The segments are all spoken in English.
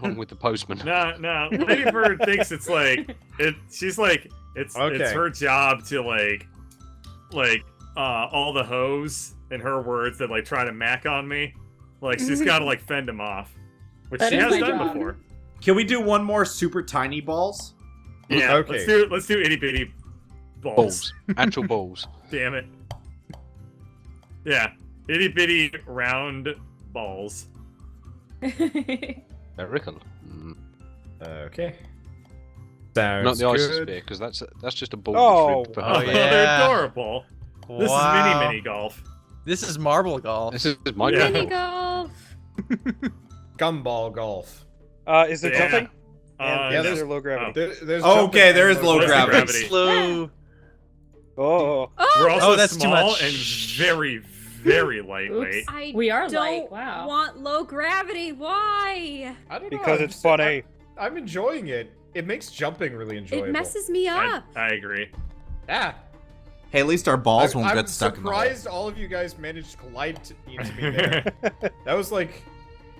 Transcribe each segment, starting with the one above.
wrong with the postman. No. Lady Bird thinks it's like she's like it's her job to like all the hoes in her words that like try to mack on me. Like she's got to like fend them off, which That she is has my done job. before. Can we do one more super tiny balls? Yeah, Okay. let's do itty bitty balls. Balls. Actual balls. Damn it. Yeah, itty bitty round balls. Very cool. Okay. Sounds Not the ice good. sphere, because that's just a ball. Oh. with Oh, ribbed yeah. They're adorable. This Wow. is mini golf. This is marble golf. This is my Yeah. Mini golf. Gumball golf. Is there Yeah. jumping? Yeah, And is there low gravity? There's okay, there is low What's the gravity. gravity? Slow. Oh. We're also that's too small much. and very, very lightweight. I We are don't light, wow. want low gravity. Why? I don't know. Because it's funny. I'm enjoying it. It makes jumping really enjoyable. It messes me up. I agree. Ah. Hey, at least our balls won't I'm get stuck in the hole. surprised all of you guys managed to glide into me there. That was like,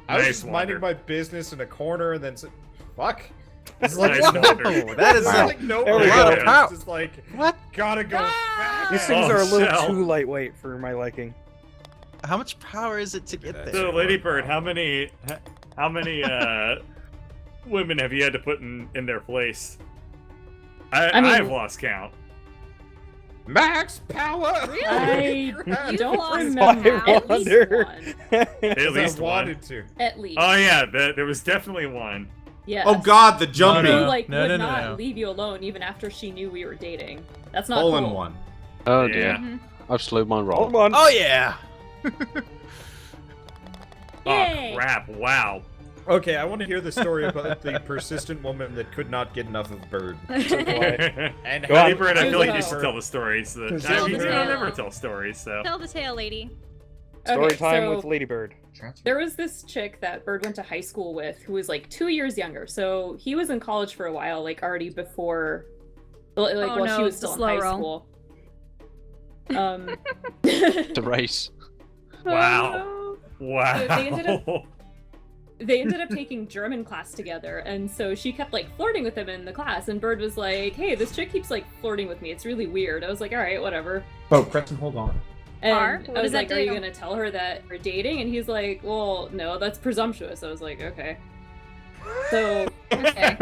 I was Nice just minding wander. my business in a corner, and then fuck. It's like, nice wander. Whoa, that is There's a like no There we way. go. It's just like, What? gotta go fast. These things Oh, are a little shell. too lightweight for my liking. How much power is it to get there? So, Lady Bird, how many women have you had to put in their place? I mean- I've lost count. Max power. I Crap. don't lost remember. I At least wonder. one. At Because least I one. wanted to. At least. Oh yeah, there was definitely one. Yes. Oh god, the Who jumping. No. like No, would no, no, not no. leave you alone even after she knew we were dating. That's not Hole cool. in one. Oh Yeah. dear. Mhm. I've slowed my roll. Hold on. Oh yeah. Yay. Oh crap! Wow. Okay, I want to hear the story about the persistent woman that could not get enough of Bird. And Go Lady on. Bird, I feel like you Go. should tell the stories. I Tell mean, the you tale. never tell stories, so. Tell the tale, lady. Story Okay, time so with Ladybird. there was this chick that Bird went to high school with who was like 2 years younger. So he was in college for a while, like already before, like Oh, while no, she was it's a still in slow high roll. school. Um. It's a race. Wow. Wow. So they ended up taking German class together, and so she kept like flirting with him in the class, and Bird was like, hey, this chick keeps like flirting with me, it's really weird. I was like, all right, whatever. Oh, Preston, hold on. And Are? What I was does that like, are you do? gonna tell her that we're dating? And he's like, well, no, that's presumptuous. I was like, okay. So Okay.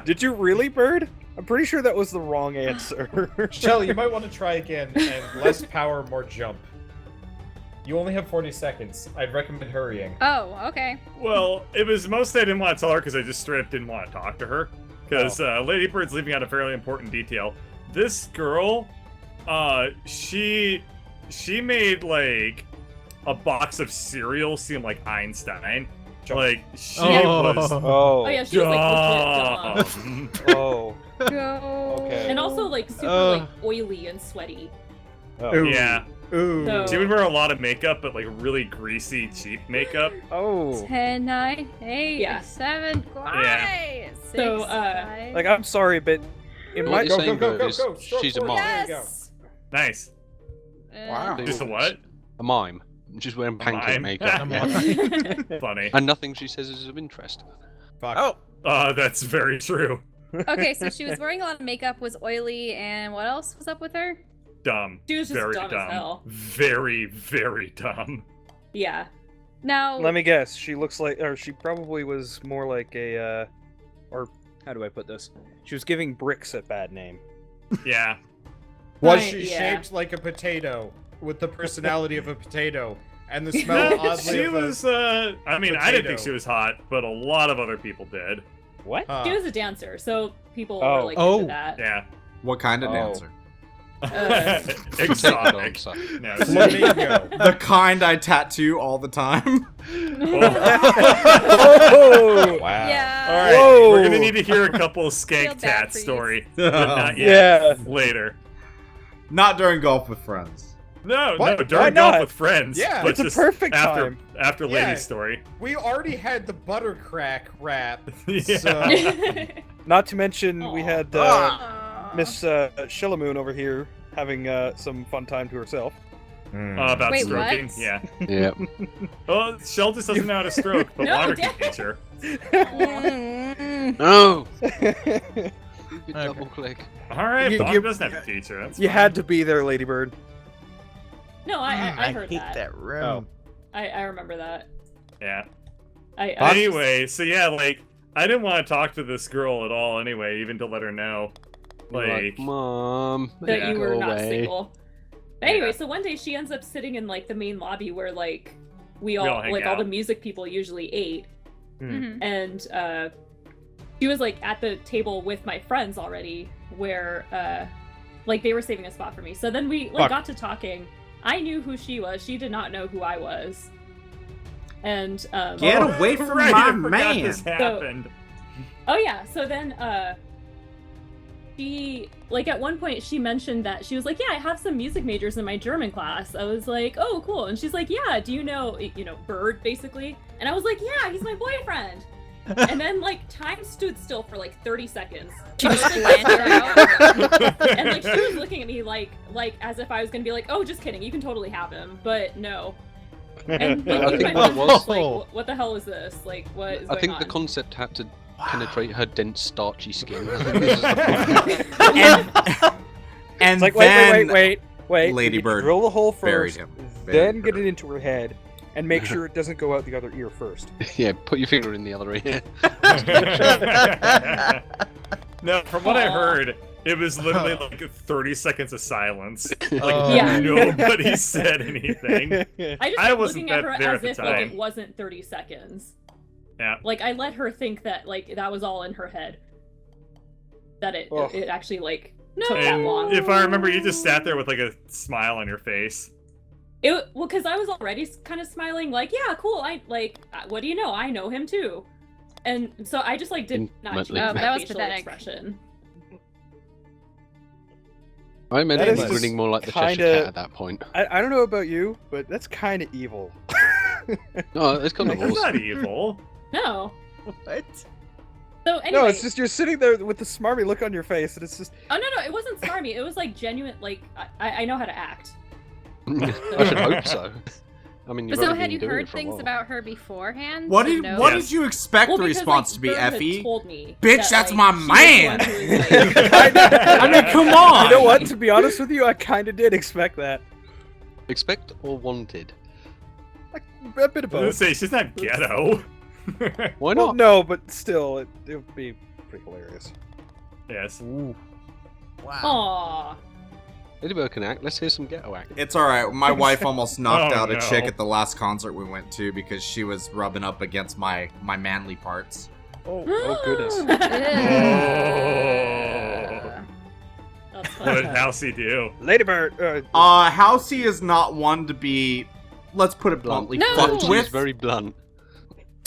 Did you really, Bird? I'm pretty sure that was the wrong answer. Shelly, you might want to try again, and less power, more jump. You only have 40 seconds. I'd recommend hurrying. Oh, okay. Well, it was mostly I didn't want to tell her because I just straight up didn't want to talk to her. Because Lady Bird's leaving out a fairly important detail. This girl, she made like a box of cereal seem like Einstein. Like she was oh Oh. yeah, she was like legit dumb. dumb. Oh. Go. Okay. And also like super like oily and sweaty. Oh. Ooh. Yeah. Ooh. So- She would wear a lot of makeup, but like really greasy, cheap makeup. Oh. 10, 9, 8, Yeah. 7, Yeah. 6, So, 5. Like, I'm sorry, but in What my you're go, saying, go, Bird, go, is go. Stroke she's a forward. mime. There you go. Yes. Nice. Wow. Just a what? A mime. Just wearing pancake Mime. makeup. Funny. And nothing she says is of interest. Fuck. Oh. That's very true. Okay, so she was wearing a lot of makeup, was oily, and what else was up with her? Dumb. She was just very dumb as hell. Very, very dumb. Yeah. Now, Let me guess. She looks like, or she probably was more like a, or how do I put this? She was giving bricks a bad name. Yeah. Was Right, she yeah. shaped like a potato, with the personality of a potato, and the smell oddly She of was, I mean, I didn't think potato. she was hot, but a lot of other people did. What? She was a dancer, so people Oh. were like Oh. into that. Yeah. What kind of Oh. dancer? Exotic. Dancer. No, Flamingo. The kind I tattoo all the time. Oh! Wow. yeah. All right, Whoa. we're gonna need to hear a couple of Feel skank bad tat for you. story, but not yet. Yeah. Later. Not during golf with friends. No, What? no, Why during not? golf with friends. Yeah. but It's a just perfect after time. after Yeah. Lady's story. We already had the butter crack rap, Yeah. so Not to mention, we Aw. had Aw. Miss Shillamoon over here having some fun time to herself. About Wait, stroking. what? Yeah. Yeah. Well, Shell just doesn't know how to stroke, but No, water can damn. teach her. No. Stupid double click. All right, You- Bond you- doesn't have to teach her. That's You fine. had to be there, Ladybird. No, I heard hate that. that room. Oh. I remember that. Yeah. I Anyway, so yeah, like, I didn't want to talk to this girl at all anyway, even to let her know. You're Like, Mom. that Yeah. you were go not away. single. But anyway, Yeah. so one day she ends up sitting in like the main lobby where like we all all hang like all out. the music people usually ate, Mhm. and she was like at the table with my friends already, where like they were saving a spot for me. So then we like Fuck. got to talking. I knew who she was. She did not know who I was. And Get away from right, my I forgot man. this happened. oh yeah, so then she like at one point she mentioned that she was like, yeah, I have some music majors in my German class. I was like, oh cool. And she's like, yeah, do you know Bird basically? And I was like, yeah, he's my boyfriend. And then like time stood still for like 30 seconds. She just blanched out. And like she was looking at me like as if I was gonna be like, oh, just kidding, you can totally have him, but no. And like, I me and think my what friends it were was- just like, what the hell is this? Like, what is I going think on? the concept had to penetrate her dense, starchy skin. I think this is the problem. And It's like, then wait. Lady You Bird drill the hole buried first, him. then Buried get her. it into her head, and make sure it doesn't go out the other ear first. Yeah, put your finger in the other ear. No, from what I Aw. heard, it was literally like 30 seconds of silence. Like, Yeah. nobody said anything. I just I kept wasn't looking at that her there as at the if like time. it wasn't 30 seconds. Yeah. Like I let her think that like that was all in her head. That it Ugh. it actually like took that And long. if I remember, you just sat there with like a smile on your face. Well, because I was already kind of smiling, like, yeah, cool. I like, what do you know? I know him too. And so I just like did not change Intimately. my Oh, that was facial pathetic. expression. I imagine is it was just grinning more like the Cheshire kinda- Cat at that point. I don't know about you, but that's kind of evil. No, it's kind of That's awesome. not evil. No. What? So anyway. No, it's just you're sitting there with the smarmy look on your face, and it's just Oh no, it wasn't smarmy. It was like genuine. Like I know how to act. I should hope so. I mean, you've So only had been you doing heard it for a things while. about her beforehand? What to did know- what Yes. did you expect Well, the because, response like, to be, Bird had Effie? told me Bitch, that, that's like, my she was the man! one who was, like- I mean, come on. You know what? To be honest with you, I kind of did expect that. Expect or wanted? Like, a bit of I was gonna both. say, she's not ghetto. Why Well, not? no, but still, it would be pretty hilarious. Yes. Wow. Aw. Ladybird can act. Let's hear some ghetto act. It's alright. My wife almost knocked Oh, out a no. chick at the last concert we went to because she was rubbing up against my manly parts. Oh goodness. Oh. That's What did funny. Housey do? Ladybird. Housey is not one to be, let's put it Blunt. bluntly, No. fucked She's with. very blunt.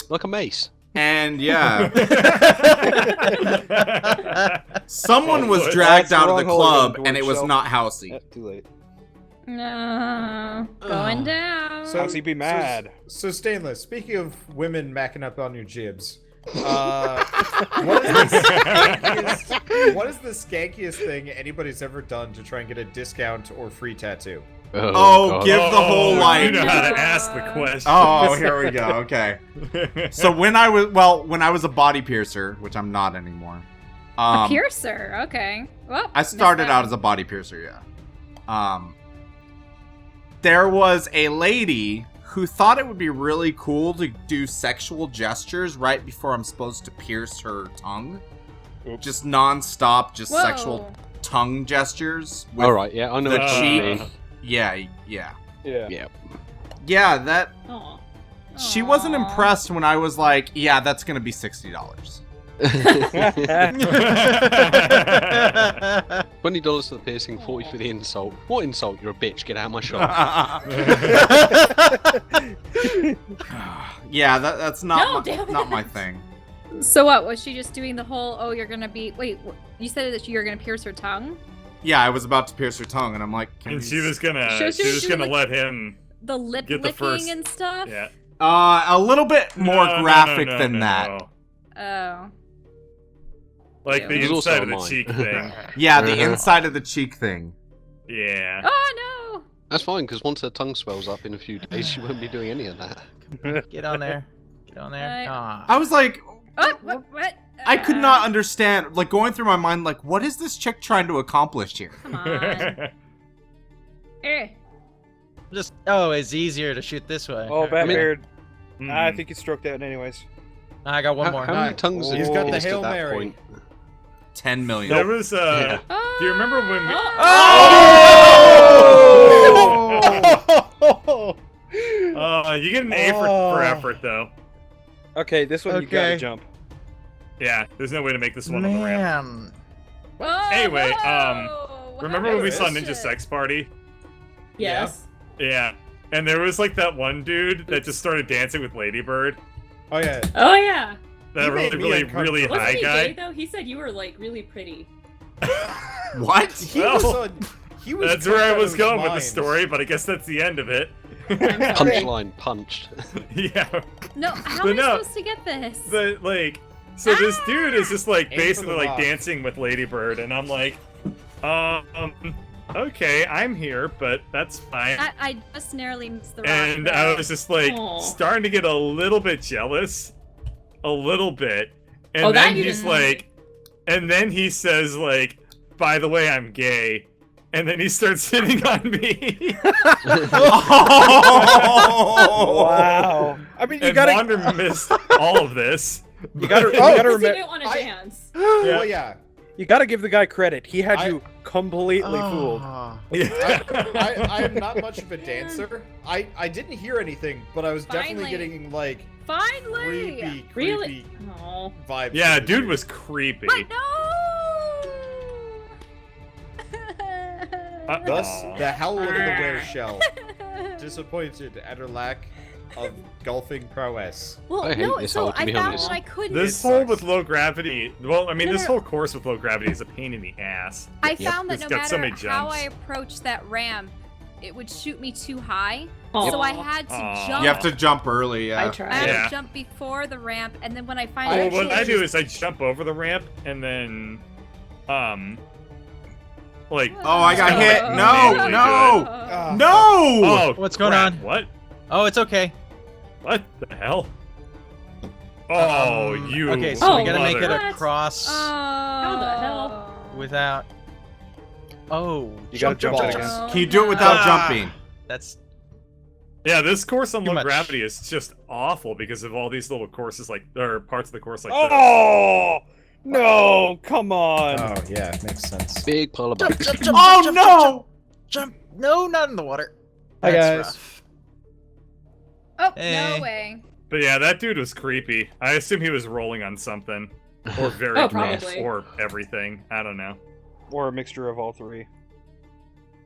Like a mace. And yeah, someone was Oh, dragged that's out of the wrong hole club, again, and it was George not Housey. Too late. No. Going down. So- How's he be mad? So Stainless, speaking of women macking up on your jibs, what is the skankiest thing anybody's ever done to try and get a discount or free tattoo? Oh, God. give the whole You like. know how to ask the question. Oh, here we go. Okay. So when I was a body piercer, which I'm not anymore. A piercer. Okay. Well, I started out as a body piercer, yeah. There was a lady who thought it would be really cool to do sexual gestures right before I'm supposed to pierce her tongue. Oops. Just non-stop, just Whoa. sexual tongue gestures. with- All right, yeah, I know the what you cheek. mean. Yeah. Yeah. Yeah, that... Aw. She wasn't Aw. impressed when I was like, yeah, that's gonna be $60. $20 for the piercing, 40 for the insult. What insult? You're a bitch. Get out of my shop. Yeah, that's not No, my, damn not it. my thing. So what was she just doing the whole? Oh, you're gonna be. Wait, you said that you're gonna pierce her tongue. Yeah, I was about to pierce her tongue, and I'm like, can And you she was gonna, So she she was was gonna like- let him. The lip Get the licking first- and stuff. Yeah. A little bit more No, no, graphic no, than no, that. no. Oh. Like Yeah. the It was also inside of the mine. cheek thing. Yeah, the Uh-huh. inside of the cheek thing. Yeah. Oh That's fine, because once her tongue swells up in a few days, she won't be doing any of that. Get on there. Get on there. Aw. I was like, What? I could not understand. Like going through my mind, like, what is this chick trying to accomplish here? Come on. Just it's easier to shoot this way. Oh, Batbeard. I Hmm. think you stroked out anyways. I got one more. How many tongues He's have got you the missed Hail at that Mary. point? 10 million. There was Yeah. Do you remember when we? Oh! You get an A for effort though. Okay, this one you gotta Okay. jump. Yeah, there's no way to make this one on the ramp. Man. Oh, Anyway, whoa! Remember when we saw Shit. Ninja Sex Party? Yes. Yeah. And there was like that one dude that just started dancing with Ladybird. Oh yeah. Oh yeah. That He really, made me really, uncomfortable. really Wasn't high he guy. gay though? He said you were like really pretty. What? He Well, was on. He was. That's where I out was of going his with the mind. story, but I guess that's the end of it. Punchline punched. Yeah. No, how But am I no, supposed to get this? But like, so this dude is just like Aim for basically the like rock. dancing with Ladybird, and I'm like, okay, I'm here, but that's fine. I just narrowly missed the rock. And I was just like Aw. starting to get a little bit jealous, a little bit, and Oh, that then you he's didn't like, and then he says like, by the way, I'm gay. And then he starts hitting on me. Wow. I mean, you And gotta, Wander missed all of this. you gotta, you Because gotta he remember, didn't want to I- dance. Well, yeah. you gotta give the guy credit. He had I- you completely fooled. I am not much of a dancer. I didn't hear anything, but I was definitely Finally. getting like Finally! creepy Really? Oh. vibes. Yeah, from the dude was creepy. But no! Thus, Aw. the howl of the were shell. Disappointed at her lack of golfing prowess. Well, I hate no, this so hole, to I be found honest. that I couldn't. This It hole sucks. with low gravity. Well, I mean, No, this no. whole course with low gravity is a pain in the ass. I found that It's no got so matter many how jumps. I approached that ramp, it would shoot me too high. Aw. So I had to Aw. jump. You have to jump early, I yeah. I tried. had Yeah. to jump before the ramp, and then when I I finally Well, what I actually do is I jump over the ramp and then, like. Oh, I got Oh. hit. Oh. No, Really no, Ah, no! Oh, What's going crap. on? What? Oh, it's okay. What the hell? Oh, you. Okay, so we Oh, gotta make it mother. What? across How the hell? without. Oh, You gotta jump balls. it again. Oh, Can you do it without Ah. jumping? That's Yeah, this course on Too low much. gravity is just awful because of all these little courses, like, or parts of the course like this. Oh no! Come on. Oh yeah, makes sense. Big pile of jump, bugs. jump, jump, Oh jump, no! jump! No, not in the water. Hi, That's guys. rough. Oh, Hey. no way. But yeah, that dude was creepy. I assume he was rolling on something. Or very Oh, rough, probably. or everything. I don't know. Or a mixture of all three.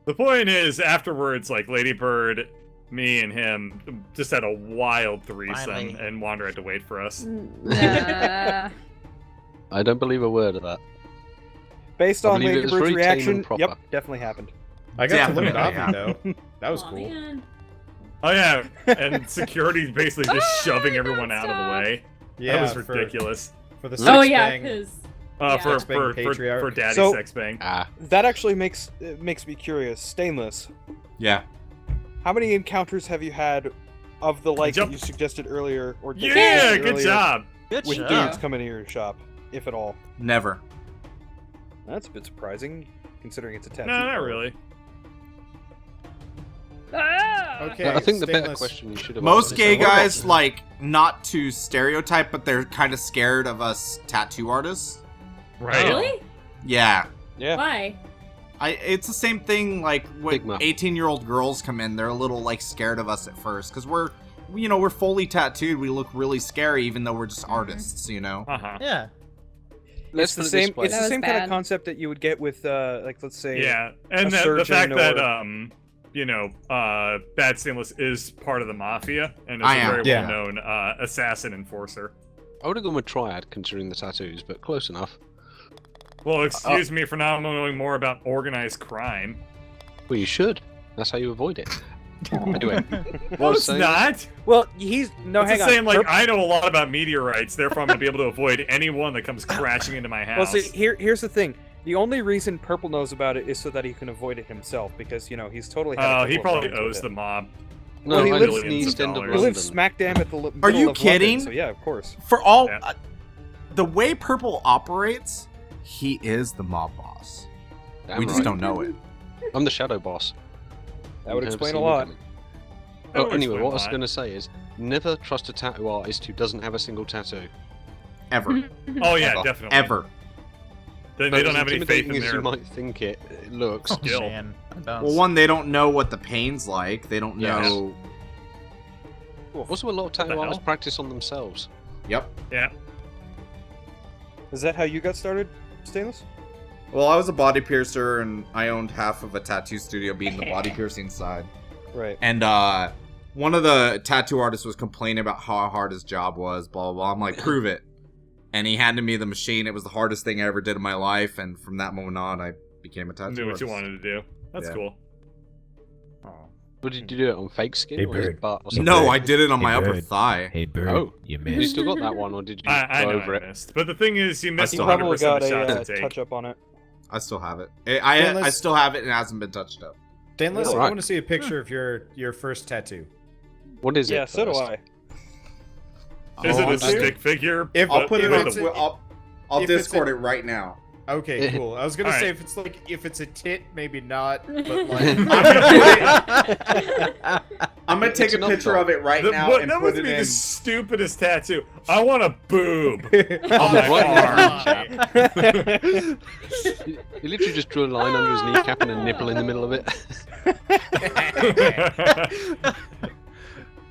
The point is, afterwards, like, Ladybird, me, and him just had a wild threesome, Finally. and Wander had to wait for us. Nah. I don't believe a word of that. Based I on believe it was Ladybird's very tame and reaction, proper. yep, definitely happened. I got to look at Definitely, Avi though. That was Aw, cool. man. Oh yeah, and security basically just Ah, shoving I everyone got out of the stuck. way. Yeah, That was for- ridiculous. For the Oh sex yeah, bang. because Yeah. For Sex bang patriarch. for daddy So- sex bang. Ah, That actually makes me curious. Stainless, Yeah. how many encounters have you had of the like that Jump. you suggested earlier, or that you Yeah, suggested good earlier, job. Good with job. dudes coming to your shop, if at all? Never. That's a bit surprising, considering it's a tattoo. No, not parlor. really. Ah! Okay. I think the better Stainless. question you should have Most asked gay is, what about- guys, like, not to stereotype, but they're kind of scared of us tattoo artists. Right. really? Yeah. Yeah. Why? It's the same thing, like, when Stigma. 18-year-old girls come in, they're a little, like, scared of us at first, because we're fully tattooed, we look really scary, even though we're just artists, you know? Uh-huh. Yeah. Let's It's the put it same. this way. It's That the was same kind of bad. concept that you would get with, like, let's say, Yeah, and a the fact surgeon that or- Badstainless is part of the mafia and is I a am. very Yeah. well-known assassin enforcer. I would have gone with Triad, considering the tattoos, but close enough. Well, excuse me for not knowing more about organized crime. Well, you should. That's how you avoid it. Anyway, what I No, was it's saying- not. well, he's no. It's hang the on. same, like, Herb- I know a lot about meteorites, therefore I'm going to be able to avoid anyone that comes crashing into my Well, house. see, here's the thing. The only reason Purple knows about it is so that he can avoid it himself, because he's totally. Had a Oh, he couple of probably problems with owes it. the mob. No, Well, he I lives live in the millions East of End of dollars. He London. lives smack dab at the middle Are you of kidding? London, so yeah, of course. For all Yeah. the way Purple operates, he is the mob boss. Damn We just right. don't know it. I'm the shadow boss. That would You've never explain a seen me lot. coming. That Oh, would anyway, explain what a I was lot. going to say is, never trust a tattoo artist who doesn't have a single tattoo. Ever. Oh yeah, Ever. definitely. Ever. They But don't as have any faith intimidating in as their. you might think it looks. Skill. Man, I'm done. Well, one, they don't know what the pain's like. They don't Yes. know. Also, a lot of What tattoo the artists hell? practice on themselves. Yep. Yeah. Is that how you got started, Stainless? Well, I was a body piercer, and I owned half of a tattoo studio, being the body piercing side. Right. And one of the tattoo artists was complaining about how hard his job was. Blah blah blah. I'm like, prove it. And he handed me the machine. It was the hardest thing I ever did in my life. And from that moment on, I became a tattoo Knew what artist. you wanted to do. That's Yeah. cool. But did you do it on fake skin Hey, or is Bird. it butt or Hey, something? No, Bird. I did it on Hey, my upper Bird. thigh. Hey, Bird, Oh. you You missed. still got that one, or did you I go know over I it? missed, but the thing is, you missed He still 100% probably of got the a shots to take. touch up on it. I still have it. I Stainless- still have it and it hasn't been touched up. Stainless, Oh, I right. want to see a picture of your first tattoo. What is it? Yeah, so do first? I. Is it Oh, a okay. stick figure? If- I'll put it if on. it's a- I'll if it's Discord a- it right now. Okay, cool. I was gonna All say right. if it's a tit, maybe not. But I'm like, gonna take It's a enough, picture though. of it right now What, and that put must it be in. the stupidest tattoo. I want a boob Oh, on my right. arm. You literally just drew a line under his kneecap and a nipple in the middle of it.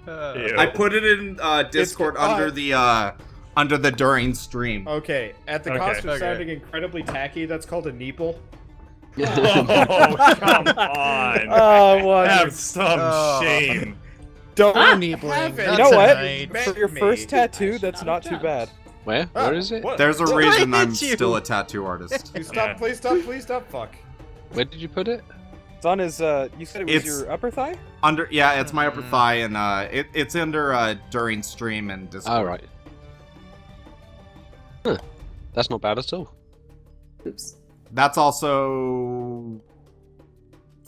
Ew. I put it in Discord under the during stream. okay, at the Okay. cost of Okay. sounding incredibly tacky, that's called a neeple. Oh, come on. Oh, what? Have some Oh. shame. Don't. No neepling. have it. Not You know what? tonight. For your Me. first tattoo, that's not too bad. Where? Where is it? What? There's a What? reason Why I'm did you? still a tattoo artist. Please stop! Yeah. Please stop! Please stop! Fuck. Where did you put it? It's on his. You said it was It's- your upper thigh. Yeah, it's my upper thigh, and it's under during stream and Discord. All right. Huh. That's not bad at all. Oops. That's also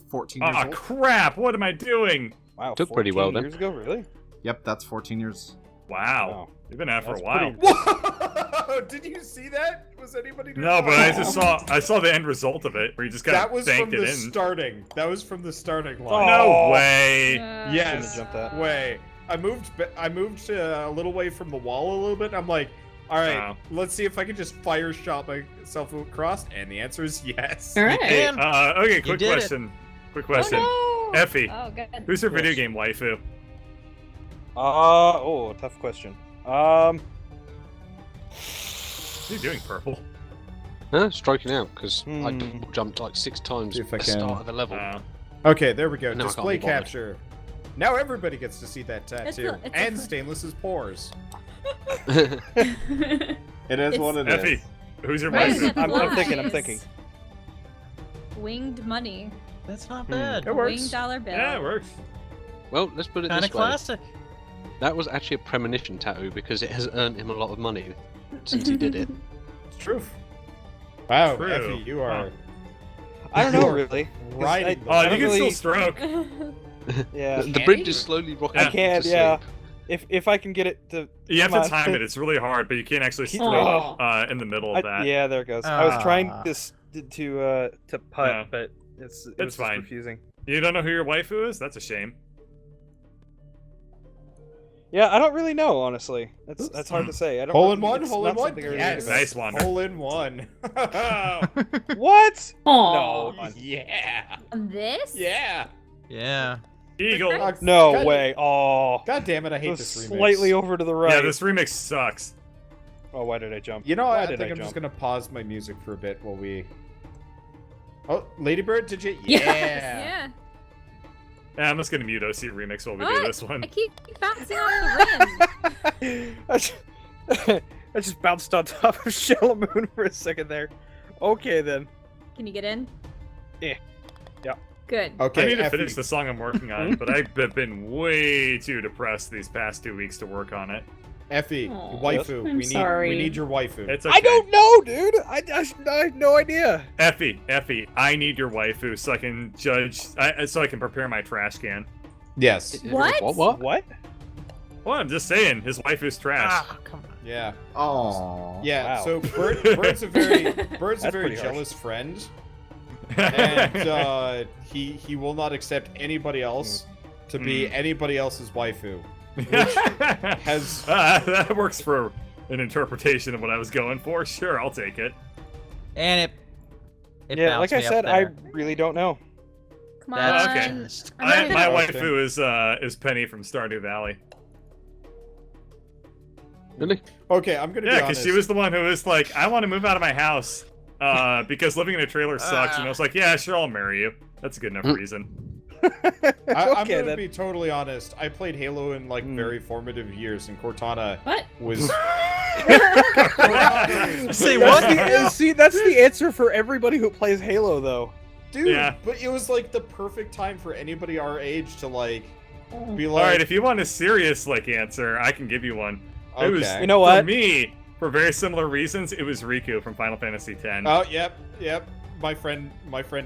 14 years Ah, old. crap. What am I doing? Wow. Took pretty well 14 then. Years ago, really? Yep, that's 14 years. Wow. You've been out for a That's while. pretty- Whoa! Did you see that? Was anybody? No, but I just saw the end result of it, where you just kind That of was from banked it the in. starting. That was from the starting Oh. line. No way. Yes. Shouldn't have jumped that. Way. I moved a little way from the wall a little bit. I'm like, all right, Oh. let's see if I can just fire shot myself across. And the answer is yes. All right. Hey, Man, okay, quick did it. question. Quick question. Oh, no. Effie, Oh, good. who's her video Yes. game waifu? Tough question. What's he doing, Purple? Huh? Striking out because I Hmm. double jumped like 6 times See at if I the can- start of the level. Okay, there we go. No, I can't Display be bothered. capture. Now everybody gets to see that tattoo. it's And a- Stainless's pores. It is It's- what it Effie, is. who's your Right, waifu? it I'm thinking. flies. Winged money. That's not bad. It works. Winged dollar bill. Yeah, it works. Well, let's put it Kind this of way. classic. That was actually a premonition tattoo because it has earned him a lot of money since he did it. It's truth. Wow, True. Effie, you are I don't know really. 'cause right. Oh, I you don't can really- still stroke. Yeah. The Can bridge he? is slowly rocking I back can't, to yeah. sleep. If I can get it to. You have come to on. time it. It's really hard, but you can't actually He- stroke Oh. in the middle of that. Yeah, there it goes. I was trying Ah. to putt, Yeah. but it was just fine. confusing. You don't know who your waifu is? That's a shame. Yeah, I don't really know, honestly. That's hard to say. I don't. Hole in one, it's hole in not one. something I really Yes, think Nice one. Hole in one. about. What? Aw. No. Yeah. On this? Yeah. Yeah. Eagle. Oh, No God- way. Oh. God damn it! I It hate was this remix. slightly over to the right. Yeah, this remix sucks. Oh, why did I jump? You know, why I did think I'm jump? just gonna pause my music for a bit while we. Oh, Ladybird, did you? Yes. Yeah. Yeah, I'm just gonna mute OC remix while we do What? this one. I keep bouncing off the rim. I just bounced on top of Shell Moon for a second there. Okay then. Can you get in? Yeah. Yeah. Good. Okay. I need to Effie. finish the song I'm working on, but I've been way too depressed these past 2 weeks to work on it. Effie, Aw, waifu. I'm We sorry. need your waifu. It's okay. I don't know, dude. I have no idea. Effie, I need your waifu so I can so I can prepare my trash can. Yes. What? What? What? Well, I'm just saying, his waifu's trash. Ah, come on. Yeah. Oh. Yeah. Wow. So Bird's a very That's pretty harsh. jealous friend, and he will not accept anybody else to be anybody else's waifu. Has that works for an interpretation of what I was going for. Sure, I'll take it. And it Yeah, like bounced I me up said, I there. really don't know. Come on. That's okay. just- I'm not My gonna- waifu is Penny from Stardew Valley. Really? okay. I'm gonna Yeah, be because honest. she was the one who was like, I want to move out of my house because living in a trailer sucks. And I was like, yeah, sure, I'll marry you. That's a good enough reason. I'm Okay, gonna then. be totally honest. I played Halo in like very formative years, and Cortana What? was. Say See, that's the answer for everybody who plays Halo, though. Dude, Yeah. but it was like the perfect time for anybody our age to like be All like. right, if you want a serious answer, I can give you one. It was Okay. You know for what? me, for very similar reasons. It was Riku from Final Fantasy X. Oh, yep. My friend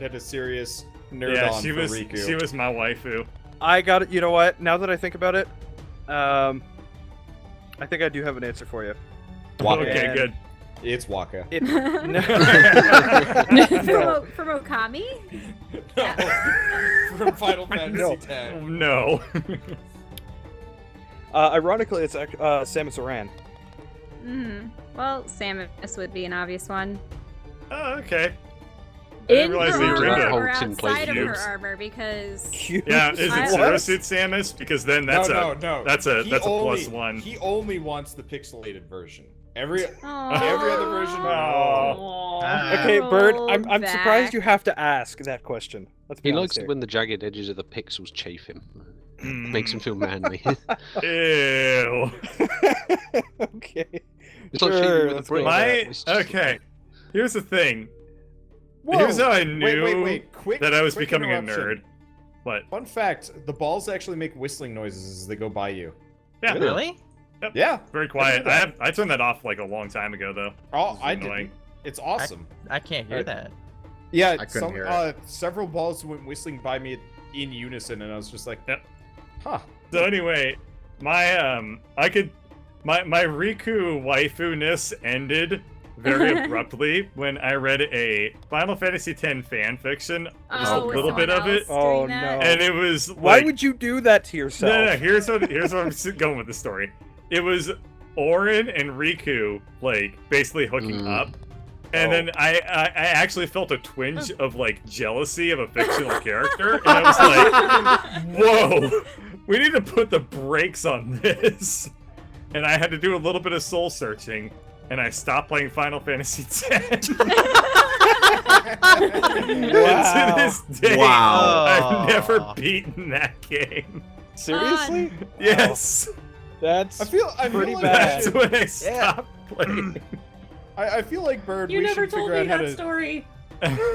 had a serious nerd yeah, on she for was Riku. she was my waifu. I got it. You know what? Now that I think about it, I think I do have an answer for you. Waka. Okay, And good. It's Waka. It, from Okami? From Final Fantasy No. X. No. ironically, it's Samus Aran. Well, Samus would be an obvious one. Oh, okay. In realize her they armor ring it. or Holds in place outside of her cubes. armor, because Yeah, is it I- Zero Suit Samus? Because then that's no. that's a He plus only- one. He only wants the pixelated version. Every Aw. every other version. Oh. Ah. Okay, Bird, Roll I'm surprised back. you have to ask that question. Let's be He honest likes it here. when the jagged edges of the pixels chafe him. Makes him feel manly. Ew. Okay. It's like Sure, shaving with a let's brick. go with that. My It's just- okay. Here's the thing. Whoa. Here's how I knew Wait. Quick. that I was quick becoming a interruption. nerd. What? Fun fact: the balls actually make whistling noises as they go by you. Yeah, Really? Yeah. very quiet. do that. I turned that off like a long time ago though. Oh, This is I annoying. didn't. It's awesome. I can't hear that. Yeah. I couldn't hear it. Several balls went whistling by me in unison, and I was just like, Yep. huh. So anyway, my my Riku waifu-ness ended very abruptly when I read a Final Fantasy X fan fiction, just a with little bit someone of it, else Oh, doing that? no. and it was Why like, would you do that to yourself? no, here's what I'm going with the story. It was Orin and Riku like basically hooking up. And Oh. then I actually felt a twinge of like jealousy of a fictional character, and I was like, "Whoa, we need to put the brakes on this." And I had to do a little bit of soul searching, and I stopped playing Final Fantasy X. And to this day, Wow. I've never Aw. beaten that game. Seriously? Yes, That's I feel pretty like bad. that's when I stopped playing. I feel like Bird. You we never should told figure me out how that to. story.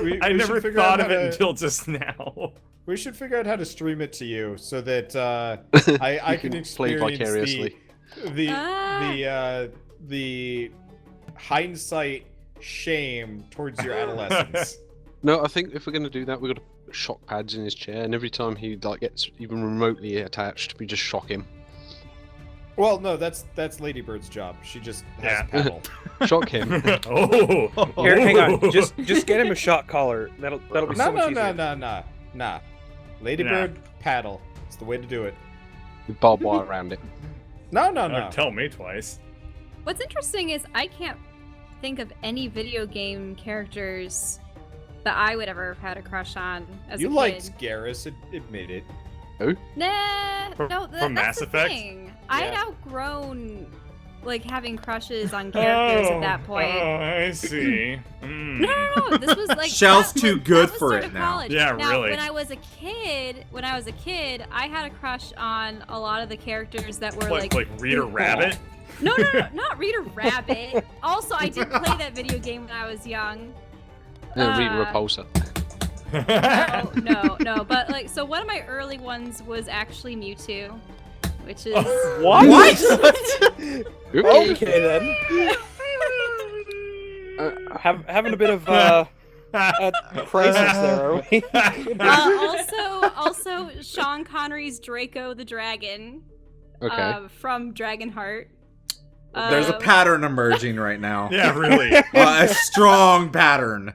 We I should never figure out thought of how it to- until just now. We should figure out how to stream it to you so that I You can play experience vicariously. the hindsight shame towards your adolescence. No, I think if we're gonna do that, we've got to put shock pads in his chair, and every time he like gets even remotely attached, we just shock him. Well, no, that's Lady Bird's job. She just has Yeah. paddle. Shock him. Oh, Here, hang on. Oh. Just get him a shock collar. That'll be No, so much no, easier. nah. Lady Nah. Bird paddle. It's the way to do it. With barbed wire around it. No. Tell me twice. What's interesting is I can't think of any video game characters that I would ever have had a crush on as You a kid. liked Garrus, admit it. Nah, From- no, from that's Mass the Effect? thing. I had Yeah. outgrown like having crushes on characters at that point. Oh, I see. No, this was like Shell's that- too that good was for sort it of now. college. Yeah, now, really. When I was a kid, I had a crush on a lot of the characters that were Like Rita Rabbit. No, not Rita Rabbit. Also, I did play that video game when I was young. Rita Repulsa. No. But like, so one of my early ones was actually Mewtwo. which is What? Okay. Okay then. Having a bit of crisis there, are we? also Sean Connery's Draco the Dragon Okay. from Dragonheart. There's a pattern emerging right now. Yeah, really. A strong pattern.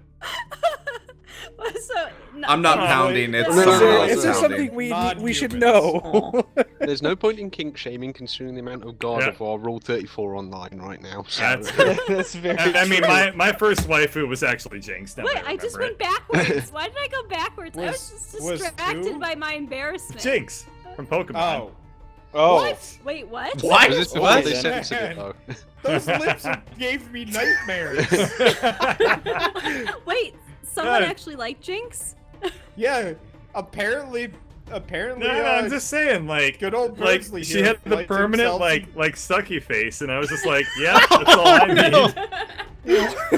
So, I'm not Oh, pounding. It's No, someone no, else Is there pounding. something we should Non-humans. know? There's no point in kink shaming considering the amount of God Yeah. of War Rule 34 online right now. So. That's- That's very I mean, true. my first waifu was actually Jinx. Now Wait, that I just remember went backwards. Why did I go backwards? I was just Was distracted who? by my embarrassment. Jinx from Pokemon. Oh. Oh. What? Wait, what? What? Was this the What? one they censored it though? Those lips gave me nightmares. Wait, someone Yeah. actually liked Jinx? Yeah, apparently, No, I'm just saying, like, good old like Burnsley she here had the liked permanent, himself like sucky face, and I was just like, yeah, that's all I need.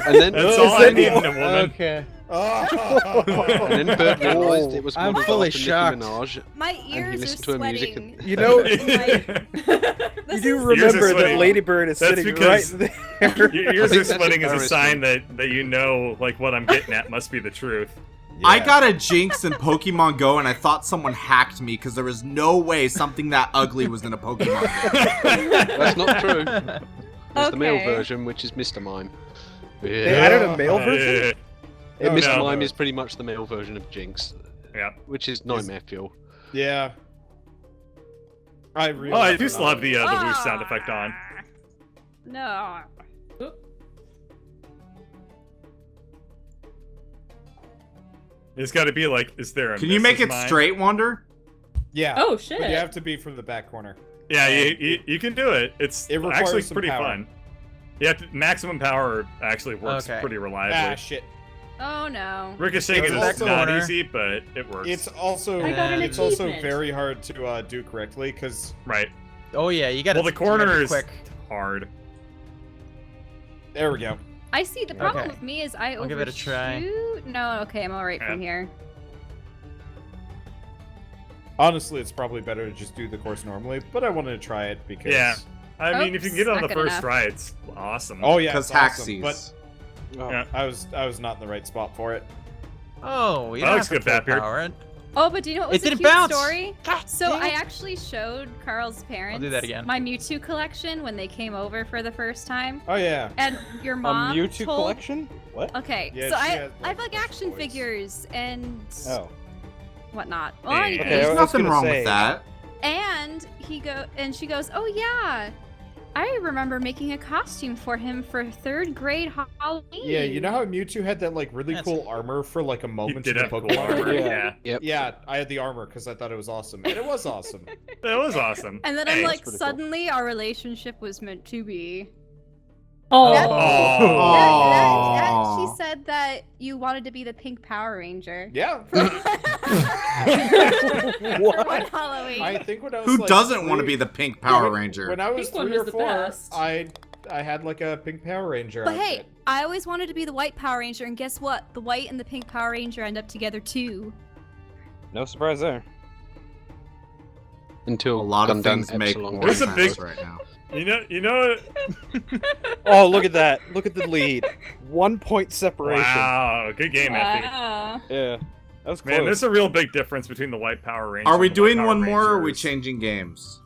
And then, That's all I need in a woman. Okay. Oh. and then Bert realised it was I'm modeled fully after Nicki shocked. Minaj. My he ears are listened to her music sweating. You know, Like, you this do is- remember that sweating. Ladybird is That's sitting because- right there. Your ears think are that's sweating as a sign embarrassing. that you know, like, what I'm getting at must be the truth. I got a Jinx in Pokemon Go, and I thought someone hacked me because there was no way something that ugly was in a Pokemon game. That's not true. There's the male Okay. version, which is Mr. Mime. They Yeah. added a male version? And No, Mr. no. Mime is pretty much the male version of Jinx, Yeah. which is nightmare fuel. Yeah. I really. Oh, I do still have the whoosh sound effect on. No. It's got to be like, is there a Can you make Mrs. it Mime? straight, Wonder? Yeah. Oh shit. But you have to be from the back corner. Yeah, you can do it. It's It requires actually some pretty power. fun. Yeah, maximum power actually works Okay. pretty Ah, reliably. shit. Oh no. Ricocheting It's is also- not corner. easy, but it works. It's also I got an it's also achievement. very hard to do correctly because right. Oh yeah, you got to. Well, the corner is quick. hard. there we go. I see. The problem Okay. with me is I I'll give it a try. overshoot. No, okay, I'm all right from here. Honestly, it's probably better to just do the course normally, but I wanted to try it because. Yeah. I mean, if you can get it on Oops, the not good first enough. try, it's awesome. Oh yeah, Because it's awesome, Haxies. but Yeah. I was not in the right spot for it. Oh, you That don't looks have to good, full Batbeard. power it. Oh, but do you know what was It a didn't cute bounce. story? So dang I it. actually showed Carl's parents do that again. my Mewtwo collection when they came over for the first time, Oh yeah. and your A mom Mewtwo told... collection? What? Okay, Yeah, so she I had, I have like, like action toys. figures and Oh. whatnot. Yeah. Well, Okay, I There's was nothing gonna wrong say- with that. and she goes, oh yeah, I remember making a costume for him for 3rd grade Halloween. Yeah, you know how Mewtwo had that like really That's- cool armor for like a You moment did in the have cool Pokemon? armor. Yeah. Yeah. Yeah, I had the armor because I thought it was awesome, and it was awesome. That was awesome. And then Hey. I'm like, pretty cool. suddenly our relationship was meant to be. Oh. Aw. She said that you wanted to be the pink Power Ranger. Yeah. For What? one Halloween. I think when I was Who like, doesn't want to 3 be the pink Power when- Ranger? When I was Pink one 3 or was the 4, best. I had like a pink Power Ranger. But hey, outfit. I always wanted to be the white Power Ranger, and guess what? The white and the pink Power Ranger end up together too. No surprise there. Until A lot of Gundam things make Epsilon more There's a sense big- right now. You know. Oh, look at that. Look at the lead. 1 point separation. Wow, good game, Effie. Wow. Yeah. That was close. Man, there's a real big difference between the White Power Ranger. Are we and the White doing Power one more, or are we Rangers. changing games?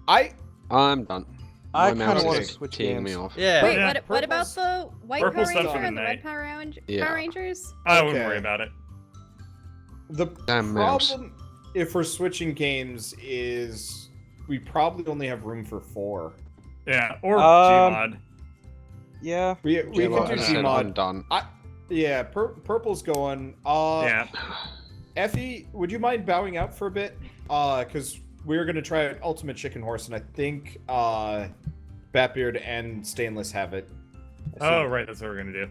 I'm done. I My kinda mouse wanna is switch teeing me games. off. Yeah. Wait, Yeah, what about purple's- the white purple's Power done Ranger for and the tonight. red Power, Ranger, Yeah. Power Rangers? I wouldn't Okay. worry about it. The Damn mouse. problem, if we're switching games, is we probably only have room for 4. Yeah, or Um, Gmod. Yeah. We Yeah, can well, do I said I'm Gmod. done. Yeah, purple's going. Yeah. Effie, would you mind bowing out for a bit? Because we're gonna try Ultimate Chicken Horse, and I think Batbeard and Stainless have it. Oh, right, that's what we're gonna do.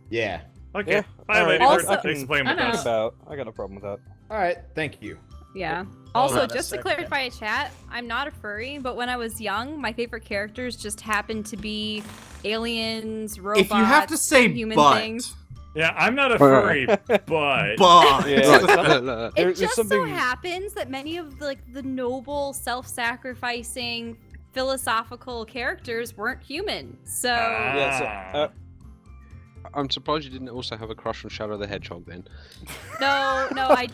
Yeah. Okay. Yeah, Bye, alright. Lady Also- Bird. Thanks for playing with I know. us. I got no problem with that. All right. Thank you. Yeah. Oh, Also, that's just to so clarify chat, I'm not a furry, but when I was young, my favorite characters just happened to be aliens, robots, If you have to say human but, things. Yeah, I'm not a furry, but But Yeah. Look. It There's just so something- happens that many of the noble, self-sacrificing, philosophical characters weren't human. So Yeah, so, I'm surprised you didn't also have a crush on Shadow the Hedgehog then. no, I